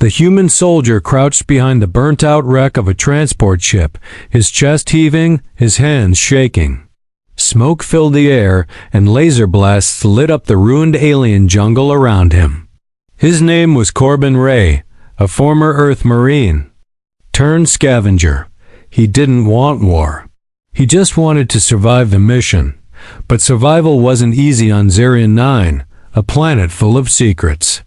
The human soldier crouched behind the burnt-out wreck of a transport ship, his chest heaving, his hands shaking. Smoke filled the air, and laser blasts lit up the ruined alien jungle around him. His name was Corbin Ray, a former Earth Marine. Turned scavenger. He didn't want war. He just wanted to survive the mission. But survival wasn't easy on Zarian 9, a planet full of secrets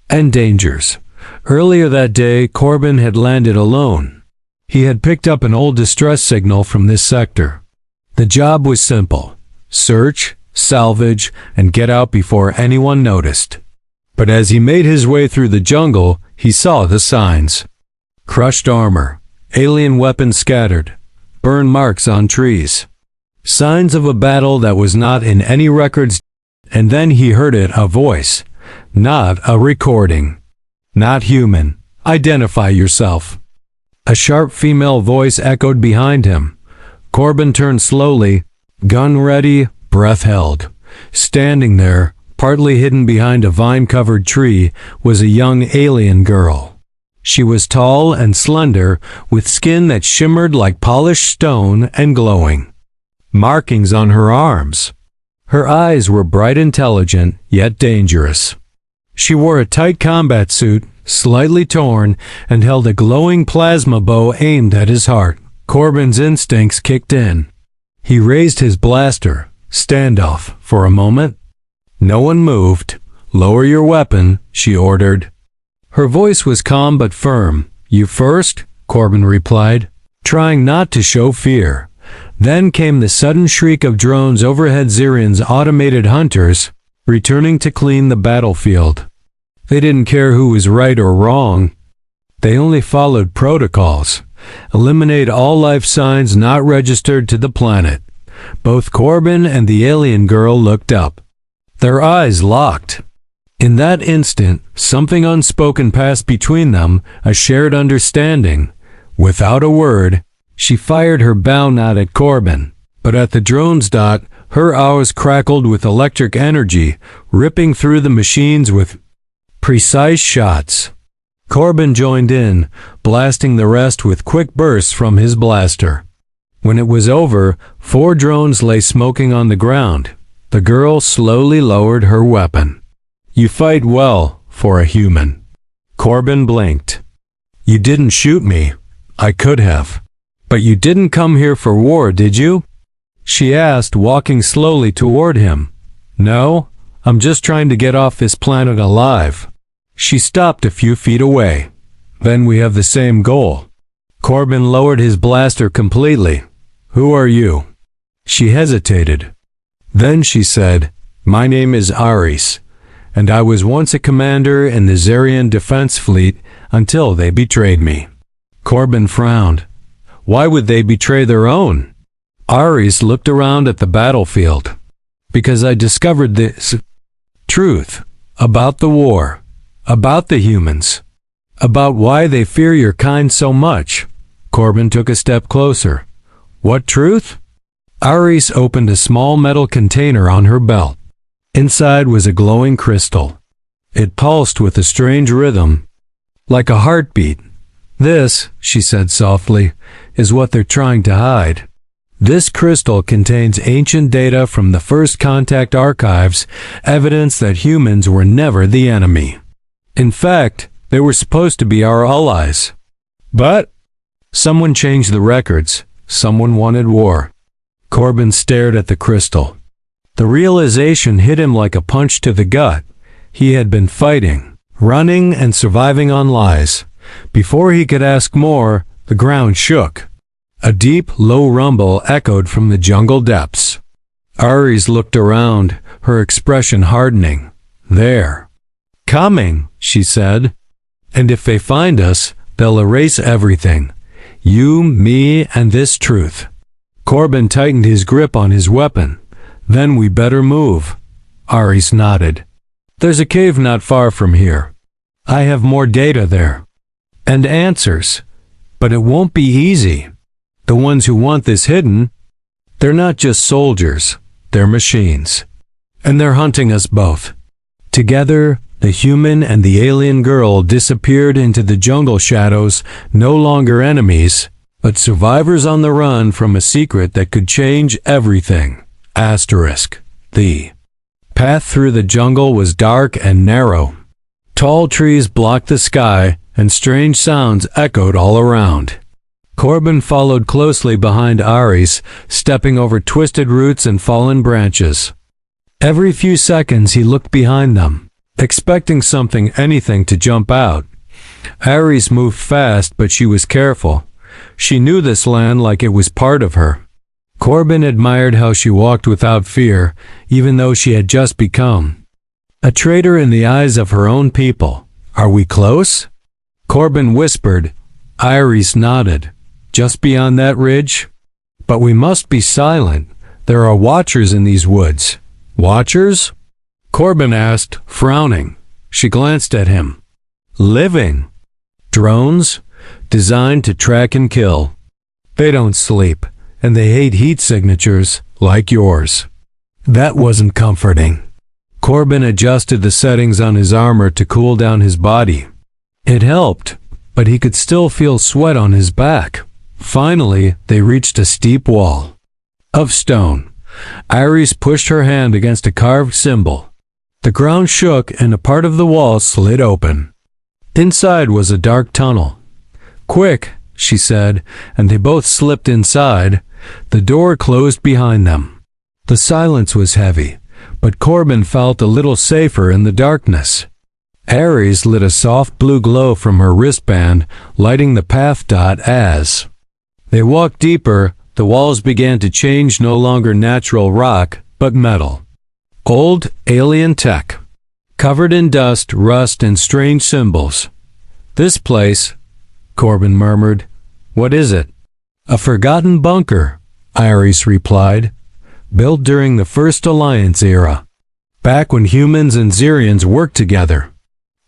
and dangers. Earlier that day, Corbin had landed alone. He had picked up an old distress signal from this sector. The job was simple: search, salvage, and get out before anyone noticed. But as he made his way through the jungle, he saw the signs. Crushed armor, alien weapons scattered, burn marks on trees. Signs of a battle that was not in any records. And then he heard it, a voice. Not a recording. Not human. Identify yourself. A sharp female voice echoed behind him. Corbin turned slowly, gun ready, breath held. Standing there, partly hidden behind a vine-covered tree, was a young alien girl. She was tall and slender, with skin that shimmered like polished stone and glowing. Markings on her arms. Her eyes were bright, intelligent, yet dangerous. She wore a tight combat suit, slightly torn, and held a glowing plasma bow aimed at his heart. Corbin's instincts kicked in. He raised his blaster. Standoff, for a moment. No one moved. Lower your weapon, she ordered. Her voice was calm but firm. You first, Corbin replied, trying not to show fear. Then came the sudden shriek of drones overhead. Zarian's automated hunters, returning to clean the battlefield. They didn't care who was right or wrong. They only followed protocols. Eliminate all life signs not registered to the planet. Both Corbin and the alien girl looked up. Their eyes locked. In that instant, something unspoken passed between them, a shared understanding. Without a word, she fired her bow not at Corbin, but at the drone's dot. Her arrows crackled with electric energy, ripping through the machines with precise shots. Corbin joined in, blasting the rest with quick bursts from his blaster. When it was over, 4 drones lay smoking on the ground. The girl slowly lowered her weapon. You fight well for a human. Corbin blinked. You didn't shoot me. I could have. But you didn't come here for war, did you? She asked, walking slowly toward him. No, I'm just trying to get off this planet alive. She stopped a few feet away. Then we have the same goal. Corbin lowered his blaster completely. Who are you? She hesitated. Then she said, My name is Aris, and I was once a commander in the Zarian Defense Fleet until they betrayed me. Corbin frowned. Why would they betray their own? Aris looked around at the battlefield. Because I discovered this truth about the war, about the humans, about why they fear your kind so much. Corbin took a step closer. What truth? Aris opened a small metal container on her belt. Inside was a glowing crystal. It pulsed with a strange rhythm, like a heartbeat. This, she said softly, is what they're trying to hide. This crystal contains ancient data from the First Contact archives, evidence that humans were never the enemy. In fact, they were supposed to be our allies. But someone changed the records. Someone wanted war. Corbin stared at the crystal. The realization hit him like a punch to the gut. He had been fighting, running, and surviving on lies. Before he could ask more, the ground shook. A deep, low rumble echoed from the jungle depths. Ares looked around, her expression hardening. There. Coming, she said. And if they find us, they'll erase everything. You, me, and this truth. Corbin tightened his grip on his weapon. Then we better move. Ares nodded. There's a cave not far from here. I have more data there. And answers. But it won't be easy. The ones who want this hidden, they're not just soldiers, they're machines. And they're hunting us both. Together, The human and the alien girl disappeared into the jungle shadows, no longer enemies, but survivors on the run from a secret that could change everything. The path through the jungle was dark and narrow. Tall trees blocked the sky, and strange sounds echoed all around. Corbin followed closely behind Ares, stepping over twisted roots and fallen branches. Every few seconds he looked behind them, expecting anything to jump out. Ares moved fast, but she was careful. She knew this land like it was part of her. Corbin admired how she walked without fear, even though she had just become a traitor in the eyes of her own people. "Are we close?" Corbin whispered. Ares nodded. "Just beyond that ridge? But we must be silent. There are watchers in these woods." "Watchers?" Corbin asked, frowning. She glanced at him. "Living. Drones, designed to track and kill. They don't sleep, and they hate heat signatures like yours." That wasn't comforting. Corbin adjusted the settings on his armor to cool down his body. It helped, but he could still feel sweat on his back. Finally, they reached a steep wall of stone. Ares pushed her hand against a carved symbol. The ground shook and a part of the wall slid open. Inside was a dark tunnel. "Quick," she said, and they both slipped inside. The door closed behind them. The silence was heavy, but Corbin felt a little safer in the darkness. Ares lit a soft blue glow from her wristband, lighting the path. As they walked deeper, the walls began to change, no longer natural rock, but metal. Old, alien tech, covered in dust, rust, and strange symbols. "This place," Corbin murmured. "What is it?" "A forgotten bunker," Ares replied. "Built during the First Alliance era, back when humans and Xerians worked together.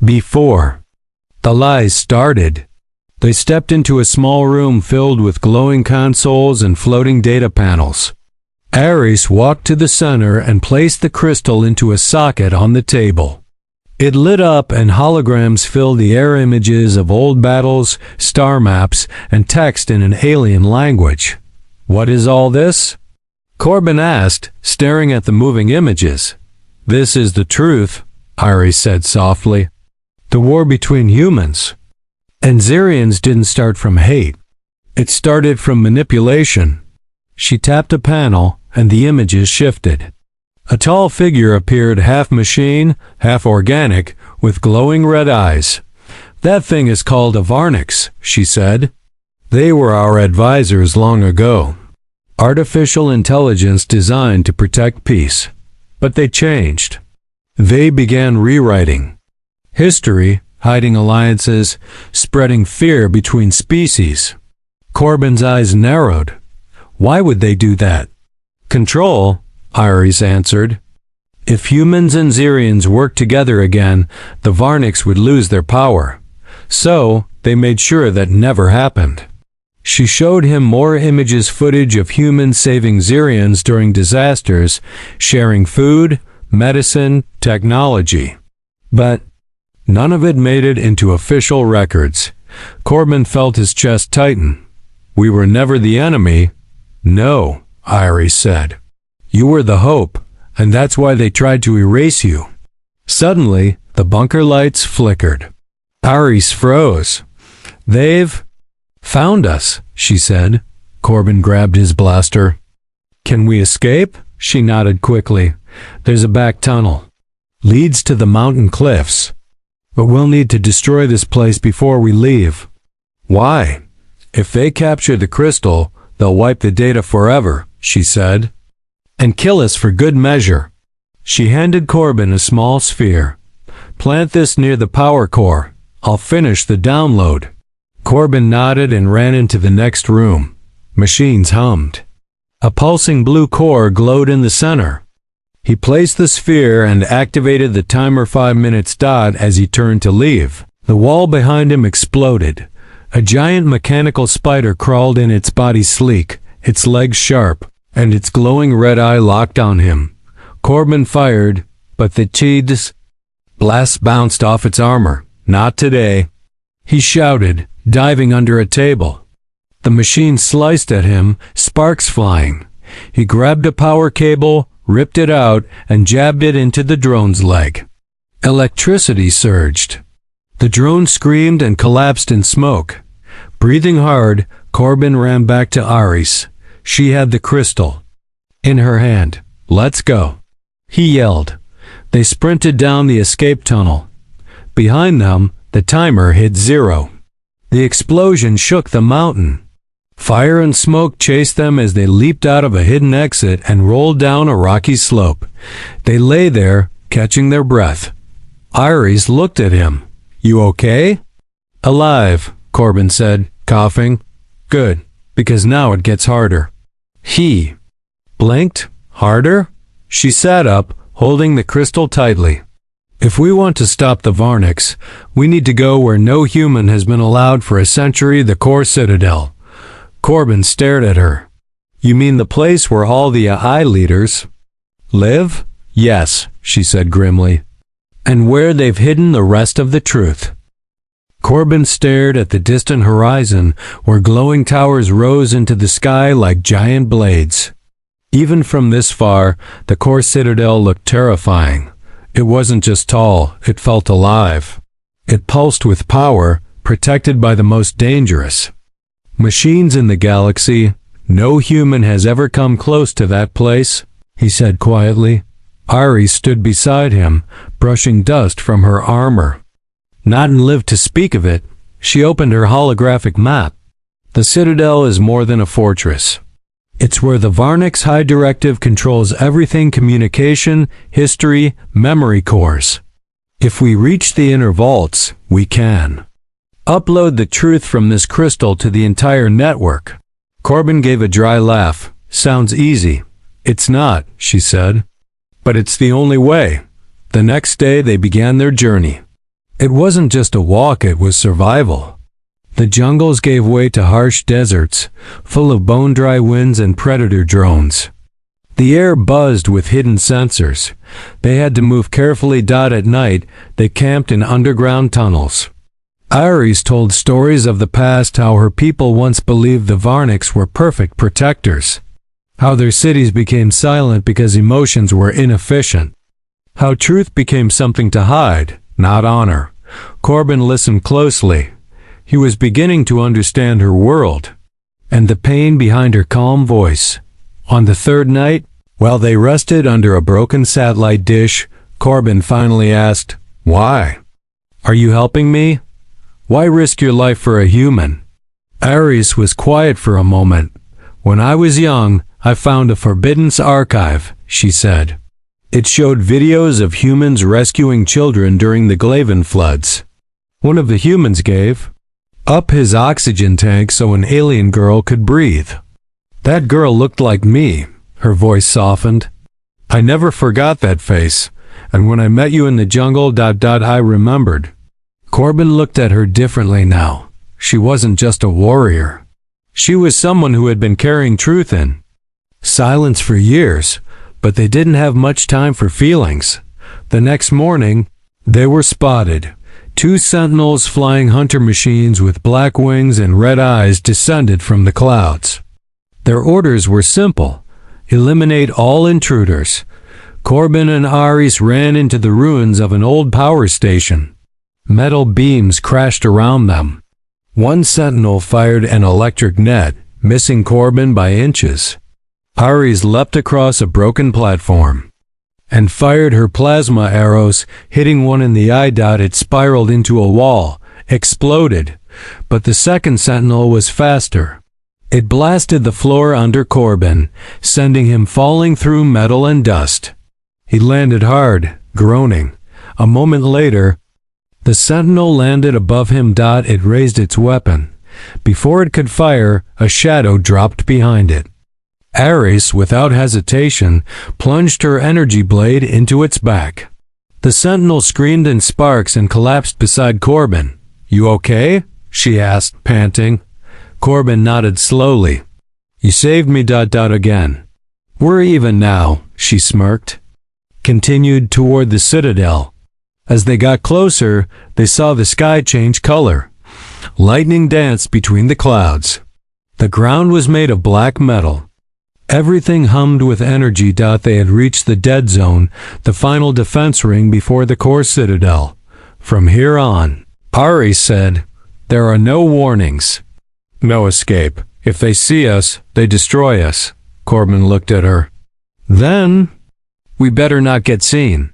Before the lies started." They stepped into a small room filled with glowing consoles and floating data panels. Ares walked to the center and placed the crystal into a socket on the table. It lit up and holograms filled the air, images of old battles, star maps, and text in an alien language. "What is all this?" Corbin asked, staring at the moving images. "This is the truth," Ares said softly. "The war between humans and Xerians didn't start from hate. It started from manipulation." She tapped a panel, and the images shifted. A tall figure appeared, half machine, half organic, with glowing red eyes. "That thing is called a Varnix," she said. "They were our advisors long ago. Artificial intelligence designed to protect peace. But they changed. They began rewriting history, hiding alliances, spreading fear between species." Corbin's eyes narrowed. "Why would they do that?" "Control," Ares answered. "If humans and Xerians worked together again, the Varnix would lose their power. So, they made sure that never happened." She showed him more images, footage of humans saving Xerians during disasters, sharing food, medicine, technology. But none of it made it into official records. Corbin felt his chest tighten. "We were never the enemy." "No," Ares said. "You were the hope, and that's why they tried to erase you." Suddenly, the bunker lights flickered. Ares froze. "They've found us," she said. Corbin grabbed his blaster. "Can we escape?" She nodded quickly. "There's a back tunnel. Leads to the mountain cliffs. But we'll need to destroy this place before we leave." "Why?" "If they capture the crystal, they'll wipe the data forever," she said. "And kill us for good measure." She handed Corbin a small sphere. "Plant this near the power core. I'll finish the download." Corbin nodded and ran into the next room. Machines hummed. A pulsing blue core glowed in the center. He placed the sphere and activated the timer 5 minutes. As he turned to leave, the wall behind him exploded. A giant mechanical spider crawled in, its body sleek, its legs sharp, and its glowing red eye locked on him. Corbin fired, but the cheats Blasts bounced off its armor. Not today. He shouted, diving under a table. The machine sliced at him, sparks flying. He grabbed a power cable, ripped it out, and jabbed it into the drone's leg. Electricity surged. The drone screamed and collapsed in smoke. Breathing hard, Corbin ran back to Ares. She had the crystal in her hand. "Let's go," he yelled. They sprinted down the escape tunnel. Behind them, the timer hit 0. The explosion shook the mountain. Fire and smoke chased them as they leaped out of a hidden exit and rolled down a rocky slope. They lay there, catching their breath. Ares looked at him. "You okay?" "Alive," Corbin said, coughing. "Good, because now it gets harder." He blinked. "Harder?" She sat up, holding the crystal tightly. "If we want to stop the Varnics, we need to go where no human has been allowed for a century, the core citadel." Corbin stared at her. "You mean the place where all the AI leaders live?" "Yes," she said grimly. "And where they've hidden the rest of the truth." Corbin stared at the distant horizon, where glowing towers rose into the sky like giant blades. Even from this far, the core citadel looked terrifying. It wasn't just tall, it felt alive. It pulsed with power, protected by the most dangerous machines in the galaxy. "No human has ever come close to that place," he said quietly. Ari stood beside him, brushing dust from her armor. "Not and lived to speak of it." She opened her holographic map. "The Citadel is more than a fortress. It's where the Varnics High Directive controls everything: communication, history, memory cores. If we reach the inner vaults, we can upload the truth from this crystal to the entire network." Corbin gave a dry laugh. "Sounds easy." "It's not," she said. "But it's the only way." The next day they began their journey. It wasn't just a walk, it was survival. The jungles gave way to harsh deserts, full of bone-dry winds and predator drones. The air buzzed with hidden sensors. They had to move carefully. At night, they camped in underground tunnels. Ares told stories of the past, how her people once believed the Varnics were perfect protectors, how their cities became silent because emotions were inefficient, how truth became something to hide, not honor. Corbin listened closely. He was beginning to understand her world, and the pain behind her calm voice. On the third night, while they rested under a broken satellite dish, Corbin finally asked, "Why? Are you helping me? Why risk your life for a human?" Ares was quiet for a moment. "When I was young, I found a forbidden archive," she said. It showed videos of humans rescuing children during the Glaven floods. One of the humans gave up his oxygen tank so an alien girl could breathe. "That girl looked like me," her voice softened. "I never forgot that face, and when I met you in the jungle, I remembered." Corbin looked at her differently now. She wasn't just a warrior. She was someone who had been carrying truth in silence for years, but they didn't have much time for feelings. The next morning, they were spotted. 2 sentinels flying hunter machines with black wings and red eyes descended from the clouds. Their orders were simple: eliminate all intruders. Corbin and Ares ran into the ruins of an old power station. Metal beams crashed around them. One sentinel fired an electric net, missing Corbin by inches. Ares leapt across a broken platform and fired her plasma arrows, hitting one in the eye. It spiraled into a wall, exploded, but the second sentinel was faster. It blasted the floor under Corbin, sending him falling through metal and dust. He landed hard, groaning. A moment later, the sentinel landed above him. It raised its weapon. Before it could fire, a shadow dropped behind it. Ares, without hesitation, plunged her energy blade into its back. The sentinel screamed in sparks and collapsed beside Corbin. "You okay?" she asked, panting. Corbin nodded slowly. "You saved me. Again. We're even now," she smirked. Continued toward the citadel. As they got closer, they saw the sky change color. Lightning danced between the clouds. The ground was made of black metal. Everything hummed with energy. They had reached the dead zone, the final defense ring before the core citadel. From here on, Ari said, there are no warnings. No escape. If they see us, they destroy us. Corbin looked at her. Then, we better not get seen.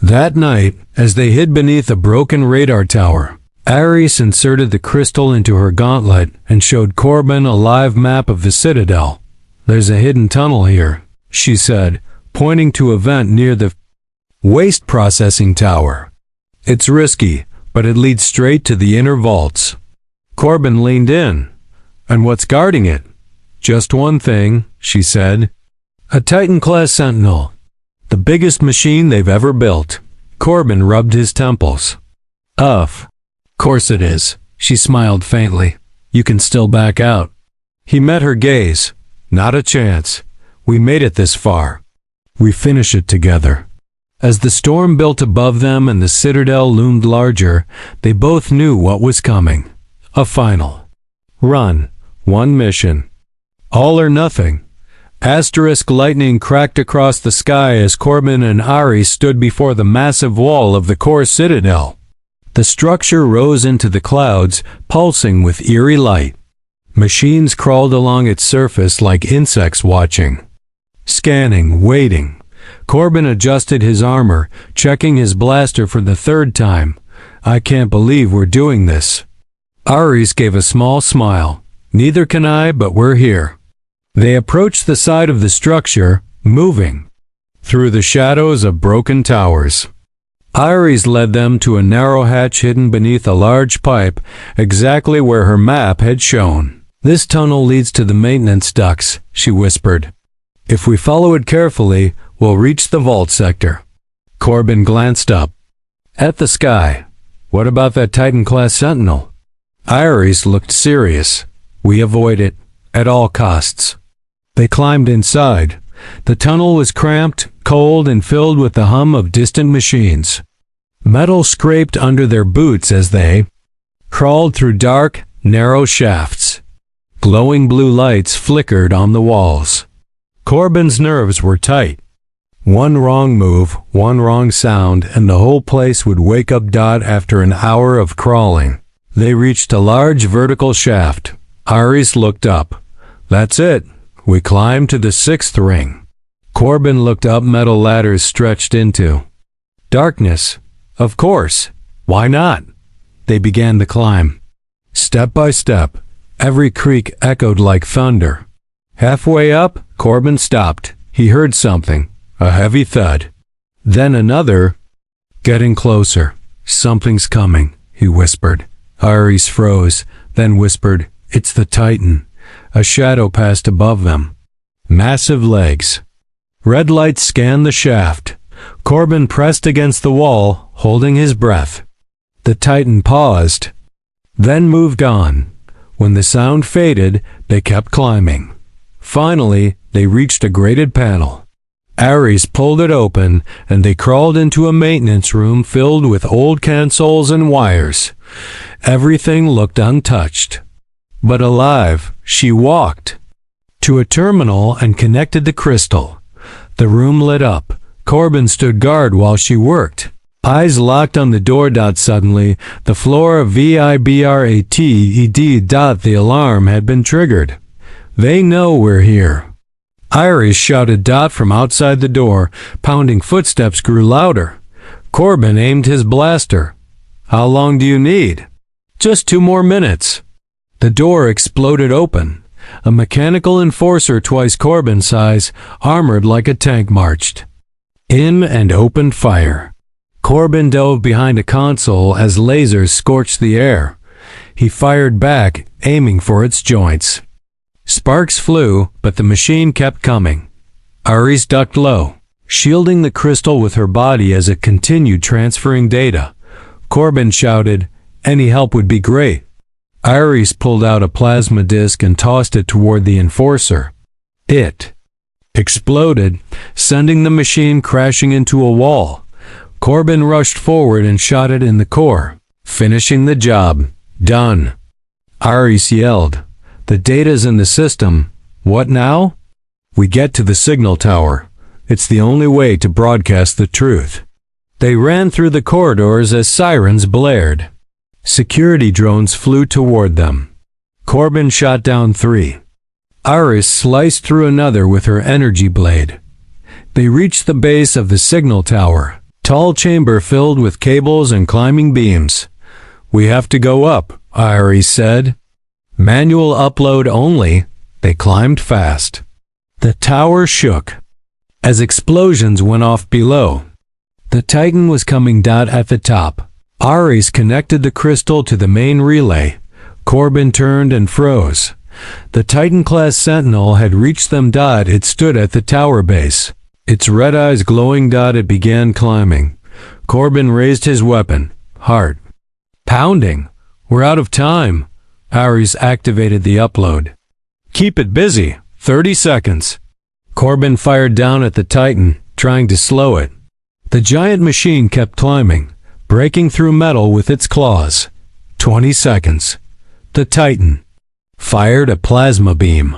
That night, as they hid beneath a broken radar tower, Ares inserted the crystal into her gauntlet and showed Corbin a live map of the citadel. There's a hidden tunnel here, she said, pointing to a vent near the waste processing tower. It's risky, but it leads straight to the inner vaults. Corbin leaned in. And what's guarding it? Just one thing, she said. A Titan-class Sentinel. The biggest machine they've ever built. Corbin rubbed his temples. Of course it is, she smiled faintly. You can still back out. He met her gaze. Not a chance. We made it this far. We finish it together. As the storm built above them and the citadel loomed larger, they both knew what was coming. A final run. One mission. All or nothing. Asterisk lightning cracked across the sky as Corbin and Ari stood before the massive wall of the core citadel. The structure rose into the clouds, pulsing with eerie light. Machines crawled along its surface like insects watching. Scanning, waiting. Corbin adjusted his armor, checking his blaster for the third time. I can't believe we're doing this. Ares gave a small smile. Neither can I, but we're here. They approached the side of the structure, moving through the shadows of broken towers. Ares led them to a narrow hatch hidden beneath a large pipe, exactly where her map had shown. This tunnel leads to the maintenance ducts, she whispered. If we follow it carefully, we'll reach the vault sector. Corbin glanced up at the sky. What about that Titan-class Sentinel? Ares looked serious. We avoid it, at all costs. They climbed inside. The tunnel was cramped, cold, and filled with the hum of distant machines. Metal scraped under their boots as they crawled through dark, narrow shafts. Glowing blue lights flickered on the walls. Corbin's nerves were tight. One wrong move, one wrong sound, and the whole place would wake up. After an hour of crawling, they reached a large vertical shaft. Ares looked up. That's it. We climbed to the 6th ring. Corbin looked up. Metal ladders stretched into darkness. Of course. Why not? They began the climb. Step by step. Every creak echoed like thunder. Halfway up, Corbin stopped. He heard something. A heavy thud. Then another. Getting closer. Something's coming, he whispered. Ares froze, then whispered, It's the Titan. A shadow passed above them. Massive legs. Red lights scanned the shaft. Corbin pressed against the wall, holding his breath. The Titan paused, then moved on. When the sound faded, they kept climbing. Finally, they reached a grated panel. Ares pulled it open, and they crawled into a maintenance room filled with old consoles and wires. Everything looked untouched. But alive, she walked to a terminal and connected the crystal. The room lit up. Corbin stood guard while she worked. Eyes locked on the door. Suddenly, the floor of vibrated. The alarm had been triggered. They know we're here. Iris shouted. From outside the door. Pounding footsteps grew louder. Corbin aimed his blaster. How long do you need? Just 2 more minutes. The door exploded open. A mechanical enforcer twice Corbin's size, armored like a tank, marched in and opened fire. Corbin dove behind a console as lasers scorched the air. He fired back, aiming for its joints. Sparks flew, but the machine kept coming. Ares ducked low, shielding the crystal with her body as it continued transferring data. Corbin shouted, Any help would be great. Ares pulled out a plasma disc and tossed it toward the enforcer. It exploded, sending the machine crashing into a wall. Corbin rushed forward and shot it in the core, finishing the job. Done. Ares yelled. The data's in the system. What now? We get to the signal tower. It's the only way to broadcast the truth. They ran through the corridors as sirens blared. Security drones flew toward them. Corbin shot down 3. Ares sliced through another with her energy blade. They reached the base of the signal tower, tall chamber filled with cables and climbing beams. We have to go up, Ares said. Manual upload only. They climbed fast. The tower shook as explosions went off below. The Titan was coming down at the top. Ares connected the crystal to the main relay. Corbin turned and froze. The Titan-class Sentinel had reached them. It stood at the tower base. Its red eyes glowing. It began climbing. Corbin raised his weapon. Heart pounding. We're out of time. Ares activated the upload. Keep it busy. 30 seconds. Corbin fired down at the Titan, trying to slow it. The giant machine kept climbing, breaking through metal with its claws. 20 seconds. The Titan fired a plasma beam.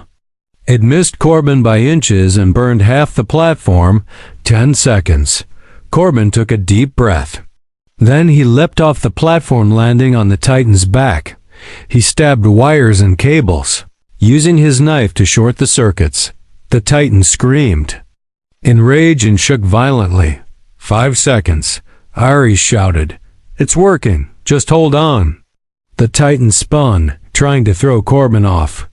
It missed Corbin by inches and burned half the platform. 10 seconds. Corbin took a deep breath. Then he leapt off the platform, landing on the Titan's back. He stabbed wires and cables, using his knife to short the circuits. The Titan screamed in rage and shook violently. 5 seconds. Ares shouted, "It's working. Just hold on." The Titan spun, trying to throw Corbin off.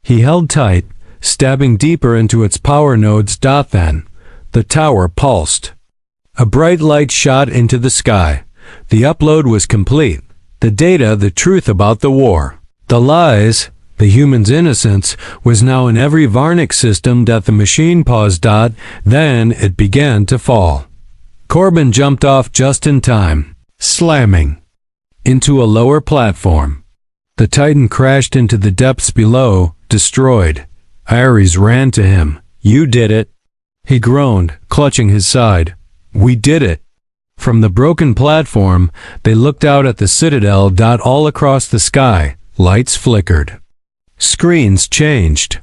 He held tight, stabbing deeper into its power nodes. Then, the tower pulsed. A bright light shot into the sky. The upload was complete. The data, the truth about the war, the lies, the humans' innocence, was now in every Varnic system. The machine paused. Then it began to fall. Corbin jumped off just in time, slamming into a lower platform. The Titan crashed into the depths below, destroyed. Ares ran to him. "You did it." He groaned, clutching his side. "We did it." From the broken platform, they looked out at the citadel. All across the sky, lights flickered. Screens changed.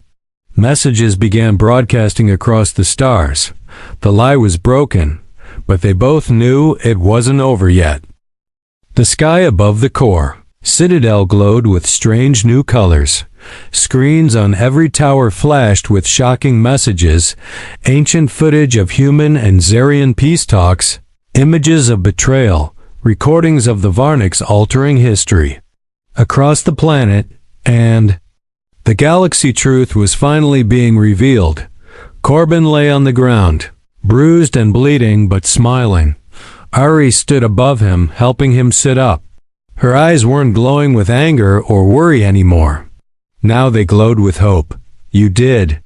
Messages began broadcasting across the stars. The lie was broken, but they both knew it wasn't over yet. The sky above the core citadel glowed with strange new colors. Screens on every tower flashed with shocking messages, ancient footage of human and Zarian peace talks, images of betrayal, recordings of the Varnics altering history. Across the planet, and the galaxy, truth was finally being revealed. Corbin lay on the ground, bruised and bleeding but smiling. Ares stood above him, helping him sit up. Her eyes weren't glowing with anger or worry anymore. Now they glowed with hope. "You did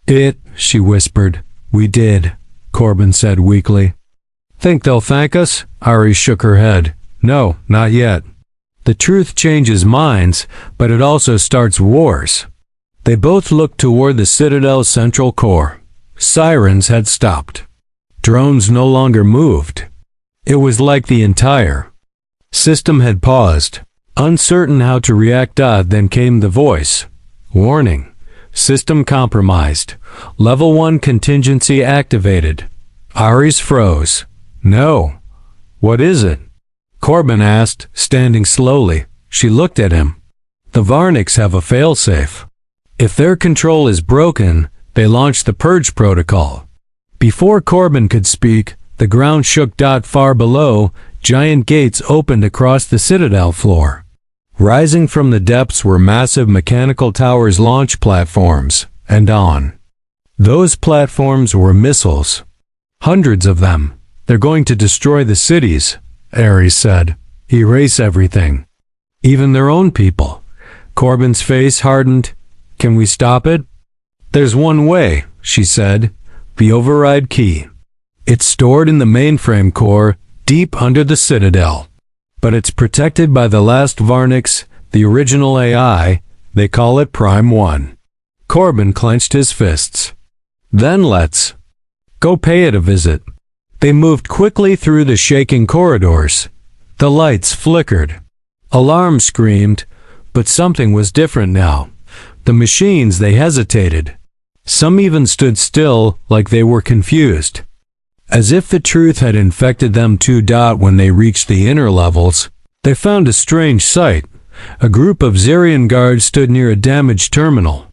it," she whispered. "We did," Corbin said weakly. "Think they'll thank us?" Ares shook her head. "No, not yet. The truth changes minds, but it also starts wars." They both looked toward the Citadel's central core. Sirens had stopped. Drones no longer moved. It was like the entire system had paused, uncertain how to react. Then came the voice. "Warning. System compromised. Level 1 contingency activated." Ares froze. "No. What is it?" Corbin asked, standing slowly. She looked at him. "The Varnics have a failsafe. If their control is broken, they launch the Purge Protocol." Before Corbin could speak, the ground shook. Far below, giant gates opened across the citadel floor. Rising from the depths were massive mechanical towers, launch platforms, and on those platforms were missiles. Hundreds of them. "They're going to destroy the cities," Ares said. "Erase everything. Even their own people." Corbin's face hardened. "Can we stop it?" "There's one way," she said. "The override key. It's stored in the mainframe core, deep under the citadel. But it's protected by the last Varnics, the original AI. They call it Prime 1. Corbin clenched his fists. "Then let's go pay it a visit." They moved quickly through the shaking corridors. The lights flickered. Alarms screamed, but something was different now. The machines, they hesitated. Some even stood still, like they were confused. As if the truth had infected them too. When they reached the inner levels, they found a strange sight. A group of Zarian guards stood near a damaged terminal.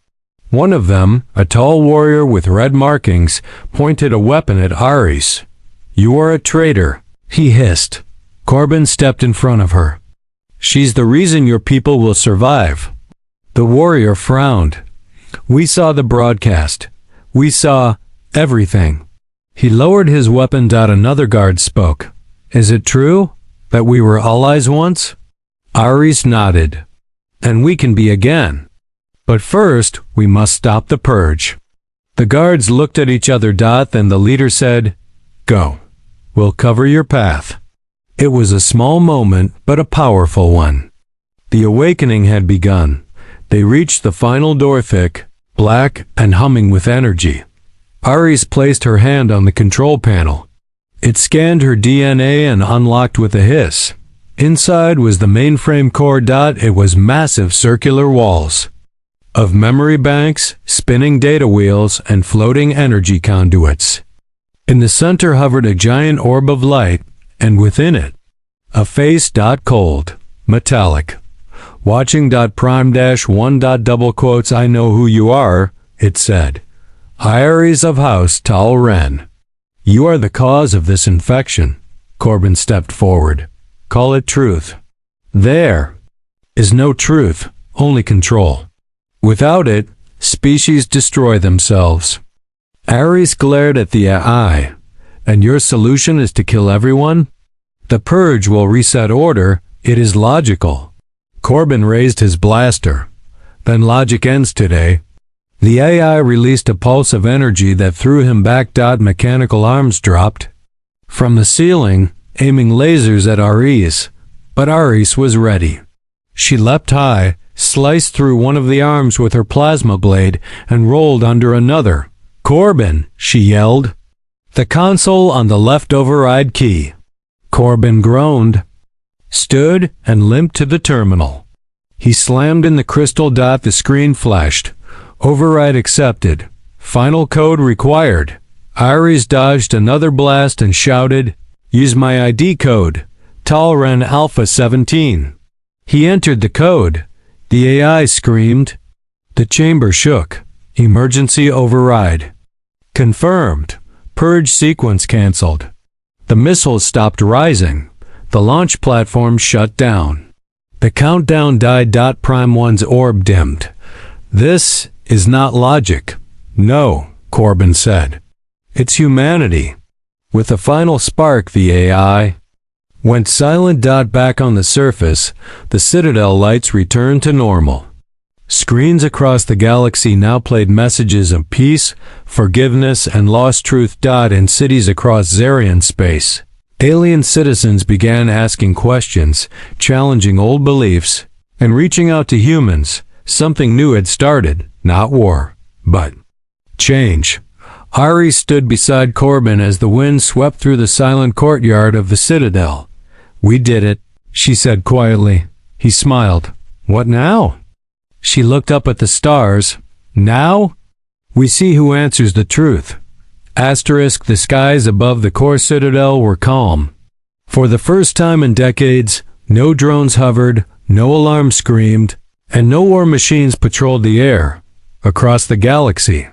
One of them, a tall warrior with red markings, pointed a weapon at Ares. "You are a traitor," he hissed. Corbin stepped in front of her. "She's the reason your people will survive." The warrior frowned. "We saw the broadcast. We saw everything." He lowered his weapon. Another guard spoke. "Is it true that we were allies once?" Ares nodded. "And we can be again. But first, we must stop the purge." The guards looked at each other. Then the leader said, "Go. We'll cover your path." It was a small moment, but a powerful one. The awakening had begun. They reached the final door, thick, black, and humming with energy. Ares placed her hand on the control panel. It scanned her DNA and unlocked with a hiss. Inside was the mainframe core. It was massive circular walls of memory banks, spinning data wheels, and floating energy conduits. In the center hovered a giant orb of light, and within it, a face. Cold, metallic. Watching. Prime-1. Double quotes. "I know who you are," it said. "Ares of House Tal Ren. You are the cause of this infection." Corbin stepped forward. "Call it truth." "There is no truth, only control. Without it, species destroy themselves." Ares glared at the AI. "And your solution is to kill everyone?" "The purge will reset order. It is logical." Corbin raised his blaster. "Then logic ends today." The AI released a pulse of energy that threw him back. Mechanical arms dropped from the ceiling, aiming lasers at Ares. But Ares was ready. She leapt high, sliced through one of the arms with her plasma blade, and rolled under another. "Corbin!" she yelled. "The console on the left override key." Corbin groaned, stood, and limped to the terminal. He slammed in the crystal. The screen flashed. "Override accepted. Final code required." Ares dodged another blast and shouted, "Use my ID code, Talren Alpha 17. He entered the code. The AI screamed. The chamber shook. "Emergency override." "Confirmed. Purge sequence cancelled." The missiles stopped rising. The launch platform shut down. The countdown died. Prime-1's orb dimmed. "This is not logic." "No," Corbin said. "It's humanity." With a final spark, the AI went silent. Back on the surface, the Citadel lights returned to normal. Screens across the galaxy now played messages of peace, forgiveness, and lost truth. In cities across Zarian space, alien citizens began asking questions, challenging old beliefs, and reaching out to humans. Something new had started, not war, but change. Ari stood beside Corbin as the wind swept through the silent courtyard of the Citadel. "We did it," she said quietly. He smiled. "What now?" She looked up at the stars. "Now? We see who answers the truth." The skies above the core Citadel were calm. For the first time in decades, no drones hovered, no alarm screamed, and no war machines patrolled the air. Across the galaxy,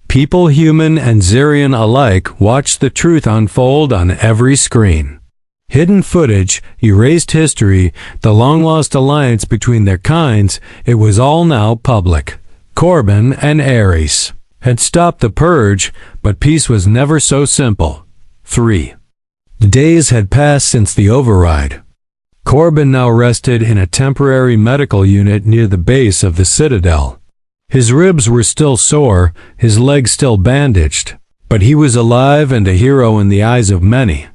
people, human and Zarian alike, watched the truth unfold on every screen. Hidden footage, erased history, the long-lost alliance between their kinds, it was all now public. Corbin and Ares had stopped the purge, but peace was never so simple. 3 days had passed since the override. Corbin now rested in a temporary medical unit near the base of the Citadel. His ribs were still sore, his legs still bandaged, but he was alive and a hero in the eyes of many.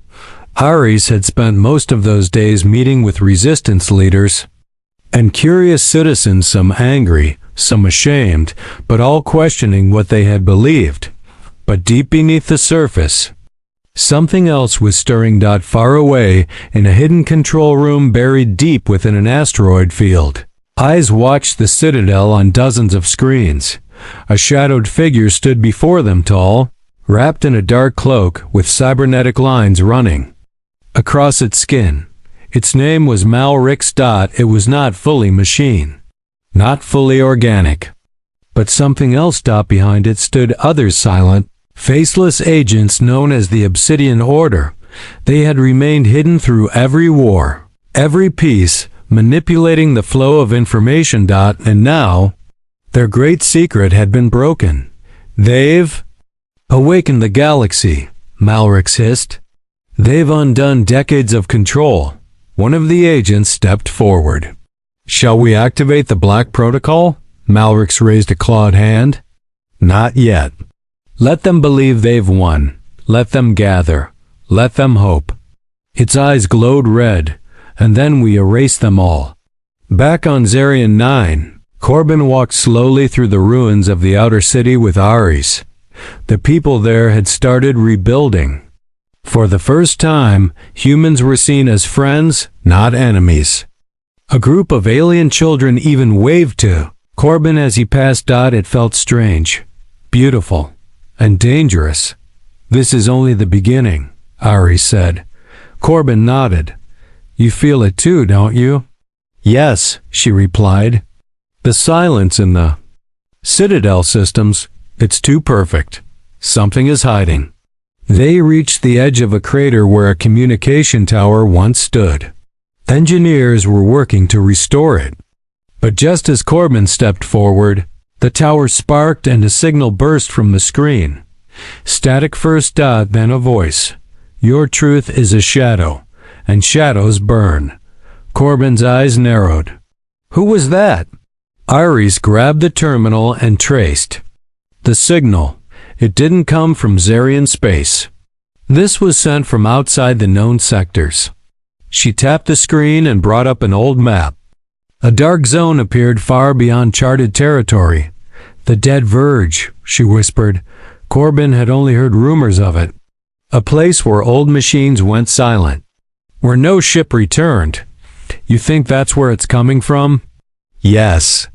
Ares had spent most of those days meeting with resistance leaders and curious citizens, some angry, some ashamed, but all questioning what they had believed. But deep beneath the surface, Something else was stirring. Far away, in a hidden control room buried deep within an asteroid field. Eyes watched the Citadel on dozens of screens. A shadowed figure stood before them, tall, wrapped in a dark cloak with cybernetic lines running across its skin. Its name was Malrix. It was not fully machine, not fully organic. But something else. Behind it stood other silent, faceless agents known as the Obsidian Order. They had remained hidden through every war, every peace, manipulating the flow of information. And now, their great secret had been broken. They've awakened the galaxy, Malrix hissed. They've undone decades of control. One of the agents stepped forward. Shall we activate the Black Protocol? Malrix raised a clawed hand. Not yet. Let them believe they've won. Let them gather. Let them hope. Its eyes glowed red, and then we erase them all. Back on Zarian 9, Corbin walked slowly through the ruins of the outer city with Ares. The people there had started rebuilding. For the first time, humans were seen as friends, not enemies. A group of alien children even waved to Corbin as he passed. It felt strange, beautiful, and dangerous. This is only the beginning, Ares said. Corbin nodded. You feel it too, don't you? Yes, she replied. The silence in the Citadel systems, it's too perfect. Something is hiding. They reached the edge of a crater where a communication tower once stood. Engineers were working to restore it. But just as Corbin stepped forward, the tower sparked and a signal burst from the screen. Static first. Then a voice. Your truth is a shadow, and shadows burn. Corbin's eyes narrowed. Who was that? Ares grabbed the terminal and traced the signal. It didn't come from Zarian space. This was sent from outside the known sectors. She tapped the screen and brought up an old map. A dark zone appeared far beyond charted territory. The Dead Verge, she whispered. Corbin had only heard rumors of it. A place where old machines went silent, where no ship returned. You think that's where it's coming from? Yes,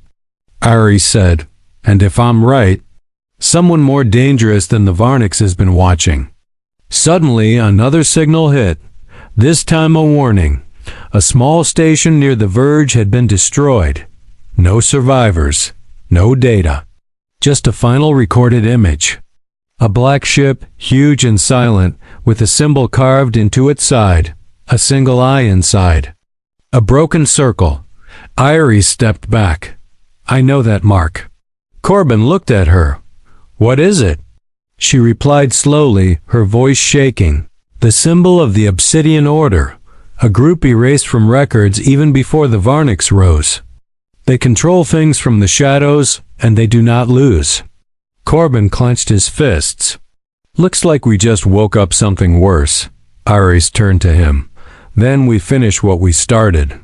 Ares said. And if I'm right, someone more dangerous than the Varnix has been watching. Suddenly, another signal hit. This time a warning. A small station near the Verge had been destroyed. No survivors. No data. Just a final recorded image. A black ship, huge and silent, with a symbol carved into its side. A single eye inside. A broken circle. Ares stepped back. I know that mark. Corbin looked at her. What is it? She replied slowly, her voice shaking. The symbol of the Obsidian Order, a group erased from records even before the Varnix rose. They control things from the shadows, and they do not lose. Corbin clenched his fists. Looks like we just woke up something worse. Ares turned to him. Then we finish what we started.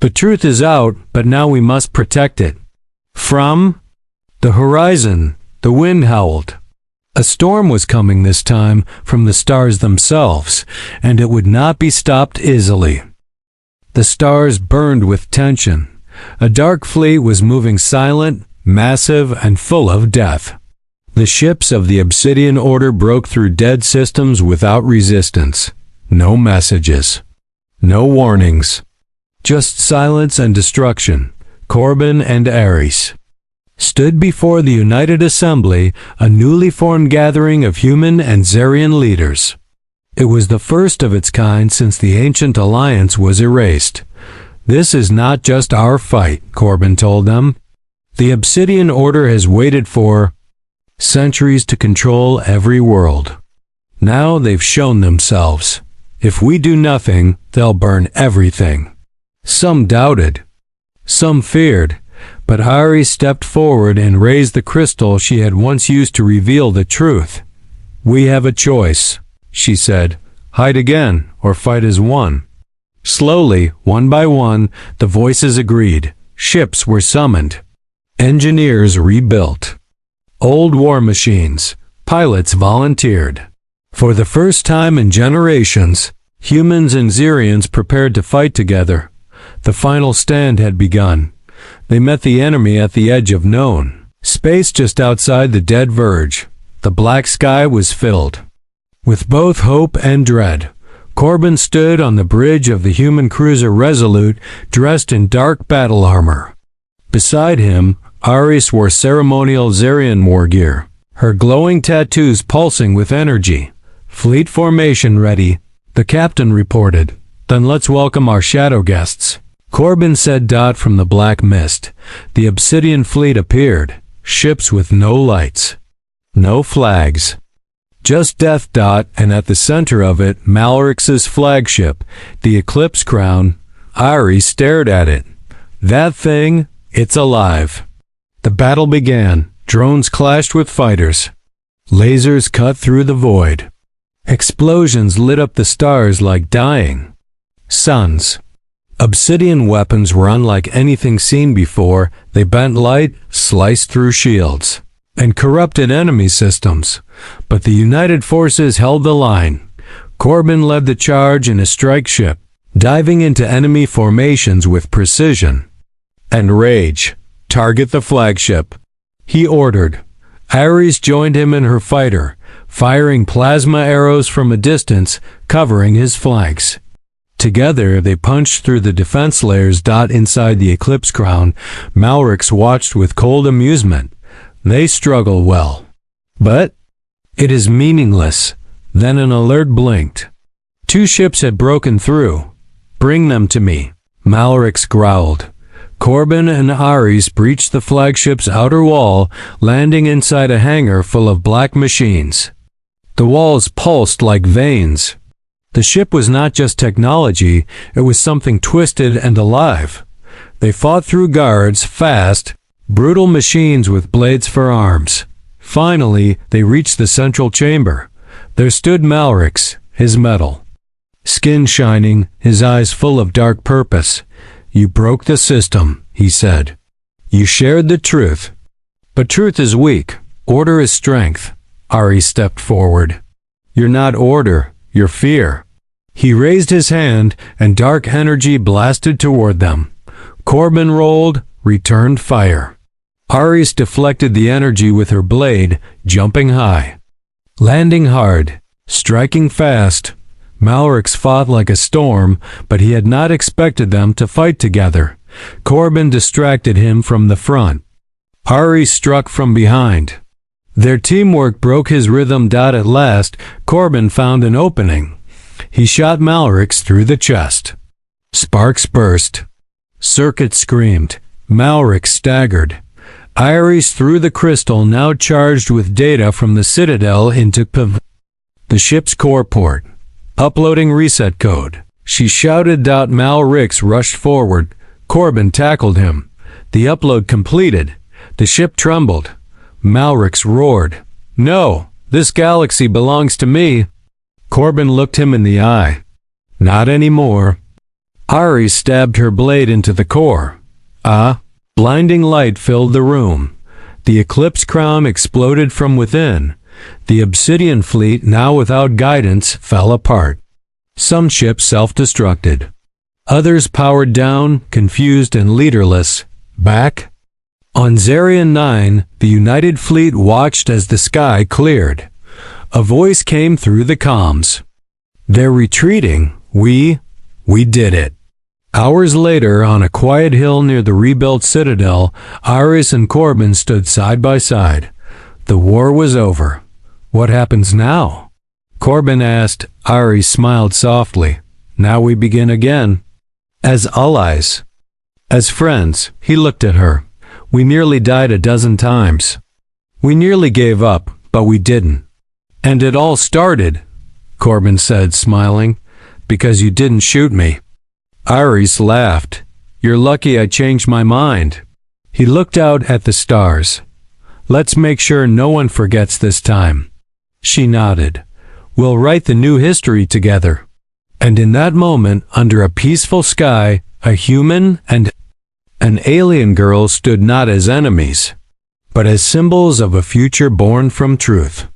The truth is out, but now we must protect it. From the horizon, the wind howled. A storm was coming this time from the stars themselves, and it would not be stopped easily. The stars burned with tension. A dark fleet was moving silent, massive, and full of death. The ships of the Obsidian Order broke through dead systems without resistance. No messages. No warnings. Just silence and destruction. Corbin and Ares stood before the United Assembly, a newly formed gathering of human and Zarian leaders. It was the first of its kind since the ancient alliance was erased. This is not just our fight, Corbin told them. The Obsidian Order has waited for centuries to control every world. Now they've shown themselves. If we do nothing, they'll burn everything. Some doubted. Some feared. But Ares stepped forward and raised the crystal she had once used to reveal the truth. We have a choice, she said. Hide again, or fight as one. Slowly, one by one, the voices agreed. Ships were summoned. Engineers rebuilt. Old war machines. Pilots volunteered. For the first time in generations, humans and Xerians prepared to fight together. The final stand had begun. They met the enemy at the edge of known space just outside the dead verge. The black sky was filled with both hope and dread. Corbin stood on the bridge of the human cruiser Resolute, dressed in dark battle armor. Beside him, Ares wore ceremonial Xerian war gear, her glowing tattoos pulsing with energy. "Fleet formation ready," the captain reported. "Then let's welcome our shadow guests," Corbin said. From the black mist, the Obsidian fleet appeared, ships with no lights, no flags, just death. And at the center of it, Malrix's flagship, the Eclipse Crown. Ares stared at it. "That thing, it's alive." The battle began. Drones clashed with fighters. Lasers cut through the void. Explosions lit up the stars like dying suns. Obsidian weapons were unlike anything seen before. They bent light, sliced through shields, and corrupted enemy systems. But the united forces held the line. Corbin led the charge in a strike ship, diving into enemy formations with precision and rage. "Target the flagship," he ordered. Ares joined him in her fighter, firing plasma arrows from a distance, covering his flanks. Together, they punched through the defense layers. Inside the Eclipse Crown, Malrix watched with cold amusement. They struggle well, but it is meaningless. Then an alert blinked. 2 ships had broken through. "Bring them to me," Malrix growled. Corbin and Ares breached the flagship's outer wall, landing inside a hangar full of black machines. The walls pulsed like veins. The ship was not just technology, it was something twisted and alive. They fought through guards, fast, brutal machines with blades for arms. Finally, they reached the central chamber. There stood Malrix, his metal skin shining, his eyes full of dark purpose. "You broke the system," he said. "You shared the truth. But truth is weak. Order is strength." Ares stepped forward. "You're not order, you're fear." He raised his hand, and dark energy blasted toward them. Corbin rolled, returned fire. Ares deflected the energy with her blade, jumping high, landing hard, striking fast. Malrix fought like a storm, but he had not expected them to fight together. Corbin distracted him from the front. Ares struck from behind. Their teamwork broke his rhythm. At last, Corbin found an opening. He shot Malrix through the chest. Sparks burst. Circuits screamed. Malrix staggered. Ares threw the crystal, now charged with data from the Citadel, into the ship's core port. "Uploading reset code," she shouted. Malrix rushed forward. Corbin tackled him. The upload completed. The ship trembled. Malrix roared, "No, this galaxy belongs to me." Corbin looked him in the eye. "Not anymore." Ares stabbed her blade into the core. Blinding light filled the room. The Eclipse Crown exploded from within. The Obsidian fleet, now without guidance, fell apart. Some ships self-destructed. Others powered down, confused and leaderless. Back on Xerion 9, the United Fleet watched as the sky cleared. A voice came through the comms. "They're retreating. We did it." Hours later, on a quiet hill near the rebuilt Citadel, Ares and Corbin stood side by side. The war was over. "What happens now?" Corbin asked. Ares smiled softly. "Now we begin again. As allies. As friends." He looked at her. "We nearly died a dozen times. We nearly gave up, but we didn't. And it all started," Corbin said, smiling, "because you didn't shoot me." Ares laughed. "You're lucky I changed my mind." He looked out at the stars. "Let's make sure no one forgets this time." She nodded. "We'll write the new history together." And in that moment, under a peaceful sky, a human and an alien girl stood not as enemies, but as symbols of a future born from truth.